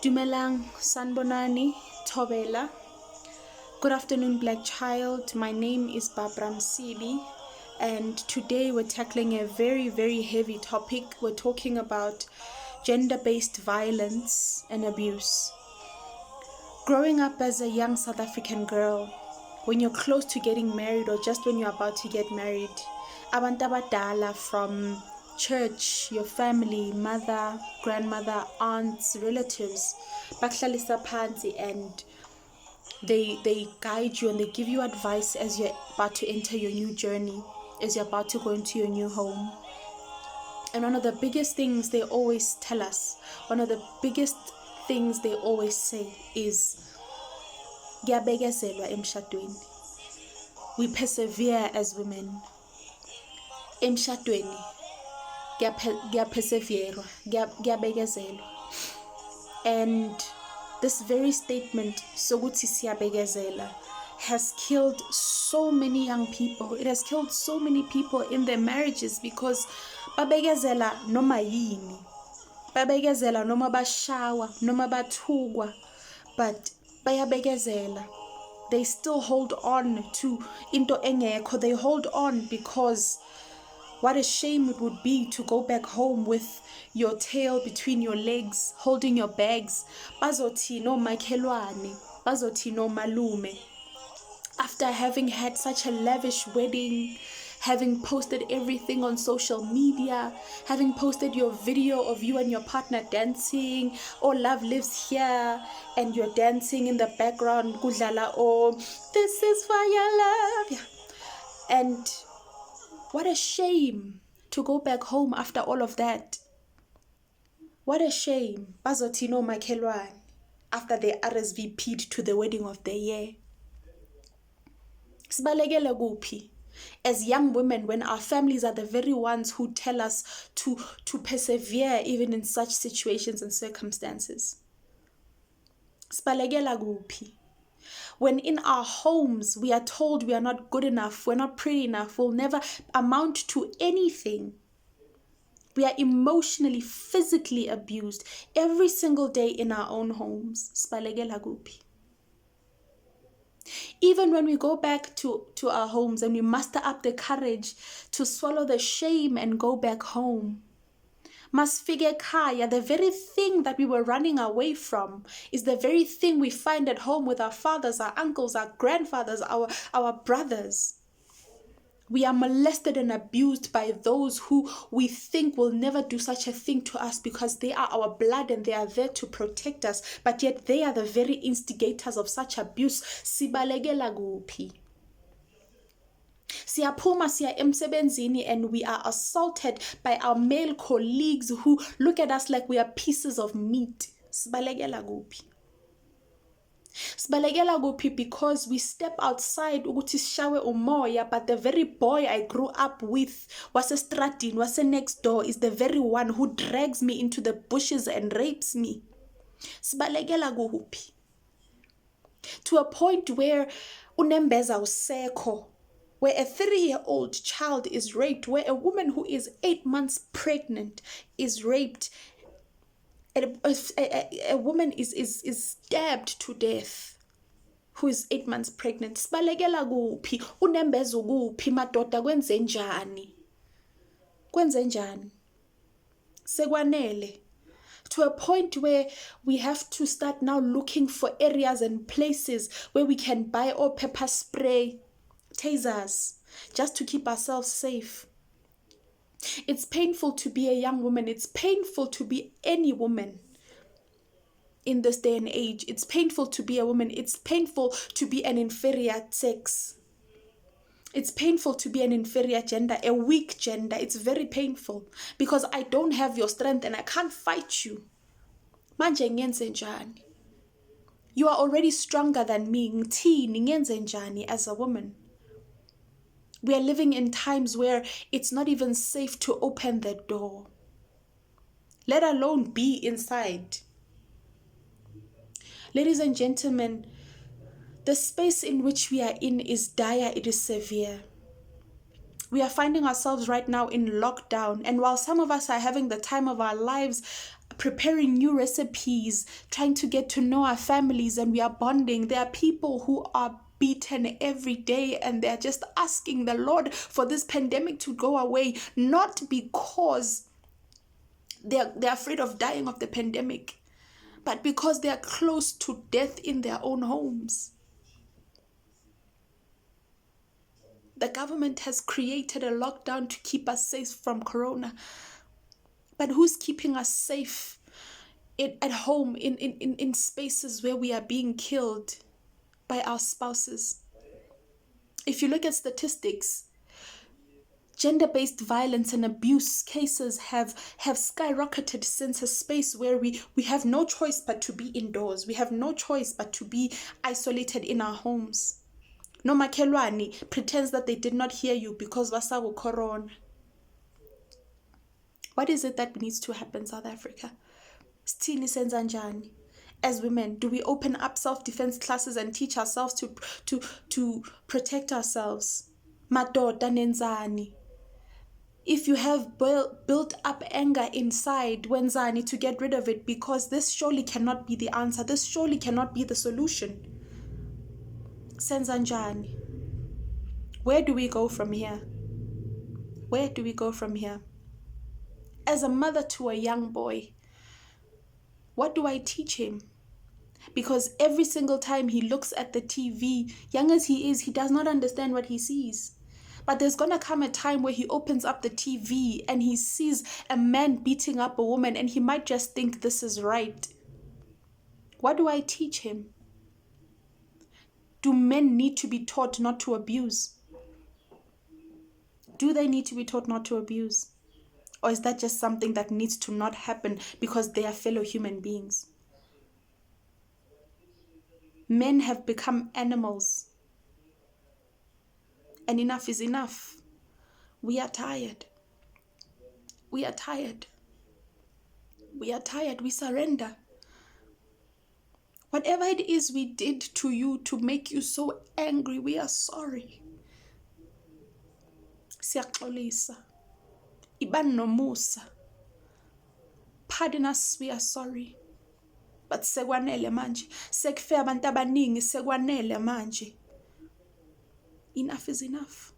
Dumelang, Sanbonani, Thobela. Good afternoon, Black Child. My name is Barbara Msibi, and today we're tackling a very, very heavy topic. We're talking about gender-based violence and abuse. Growing up as a young South African girl, when you're close to getting married or just when you're about to get married, abantu abadala from church, your family, mother, grandmother, aunts, relatives, bakuhlalisa phansi, and they guide you and they give you advice as you're about to enter your new journey, as you're about to go into your new home. And one of the biggest things they always tell us, one of the biggest things they always say is, "Giyabekezelwa emshadweni." We persevere as women. Emshadweni, giyaperseverwa, giyabekezelwa. And this very statement, sokuthi siyabekezela, has killed so many young people. It has killed so many people in their marriages because babekezela noma yini. Babekezela noma bashawa, noma bathugwa, but bayabekezela. They still hold on to into engekho. They hold on because what a shame it would be to go back home with your tail between your legs, holding your bags. Bazothi no makhelwane, bazothi no malume. After having had such a lavish wedding, having posted everything on social media, having posted your video of you and your partner dancing, "Oh, love lives here," and you're dancing in the background, "Kudlala, oh, this is for your love." Yeah. And what a shame to go back home after all of that. What a shame. Bazothi no makhelwane after they RSVP'd to the wedding of the year. Sibalekele kuphi? As young women, when our families are the very ones who tell us to persevere even in such situations and circumstances. Sibalekela kuphi? When in our homes we are told we are not good enough, we're not pretty enough, we'll never amount to anything. We are emotionally, physically abused every single day in our own homes. Sibalekela kuphi? Even when we go back to our homes and we muster up the courage to swallow the shame and go back home, masifike ekhaya, the very thing that we were running away from is the very thing we find at home with our fathers, our uncles, our grandfathers, our brothers. We are molested and abused by those who we think will never do such a thing to us because they are our blood and they are there to protect us. But yet they are the very instigators of such abuse. Sibalekela kuphi? Siyaphuma siya emsebenzini and we are assaulted by our male colleagues who look at us like we are pieces of meat. Sibalekela kuphi? Sibalekela kuphi because we step outside ukuthi sishawe umoya, but the very boy I grew up with, wasestradini, wase next door, is the very one who drags me into the bushes and rapes me. Sibalekela kuphi? to a point where unembeza useko, where a 3-year-old child is raped, where a woman who is 8 months pregnant is raped, a woman is stabbed to death, who is 8 months pregnant. Sibalekela kuphi? Unembeza ukuphi madoda? Kwenze njani? Kwenze njani? Sekwanele. To a point where we have to start now looking for areas and places where we can buy all pepper spray, tasers, just to keep ourselves safe. It's painful to be a young woman. It's painful to be any woman in this day and age. It's painful to be a woman. It's painful to be an inferior sex. It's painful to be an inferior gender, a weak gender. It's very painful because I don't have your strength and I can't fight you. Manje ngenze njani? You are already stronger than me. Ngithini ngenze njani as a woman? We are living in times where it's not even safe to open the door, let alone be inside. Ladies and gentlemen, the space in which we are in is dire, it is severe. We are finding ourselves right now in lockdown, and while some of us are having the time of our lives, preparing new recipes, trying to get to know our families, and we are bonding, there are people who are beaten every day, and they're just asking the Lord for this pandemic to go away, not because they're afraid of dying of the pandemic, but because they are close to death in their own homes. The government has created a lockdown to keep us safe from corona. But who's keeping us safe at home, in spaces where we are being killed by our spouses? If you look at statistics, gender-based violence and abuse cases have skyrocketed since a space where we have no choice but to be indoors. We have no choice but to be isolated in our homes. No makelwani pretends that they did not hear you because vasabu corona. What is it that needs to happen, South Africa? Stini senza njani? As women, do we open up self-defense classes and teach ourselves to protect ourselves? Madoda nenzani. If you have built up anger inside, wenzani, to get rid of it, because this surely cannot be the answer. This surely cannot be the solution. Senza njani. Where do we go from here? Where do we go from here? As a mother to a young boy, what do I teach him? Because every single time he looks at the TV, young as he is, he does not understand what he sees. But there's going to come a time where he opens up the TV and he sees a man beating up a woman, and he might just think this is right. What do I teach him? Do men need to be taught not to abuse? Do they need to be taught not to abuse? Or is that just something that needs to not happen because they are fellow human beings? Men have become animals. And enough is enough. We are tired. We are tired. We are tired. We surrender. Whatever it is we did to you to make you so angry, we are sorry. Siyaxolisa. Iban nomusa. Pardon us, we are sorry. But sekwanele manje. Sekufe abantu abaningi, sekwanele manje. Enough is enough.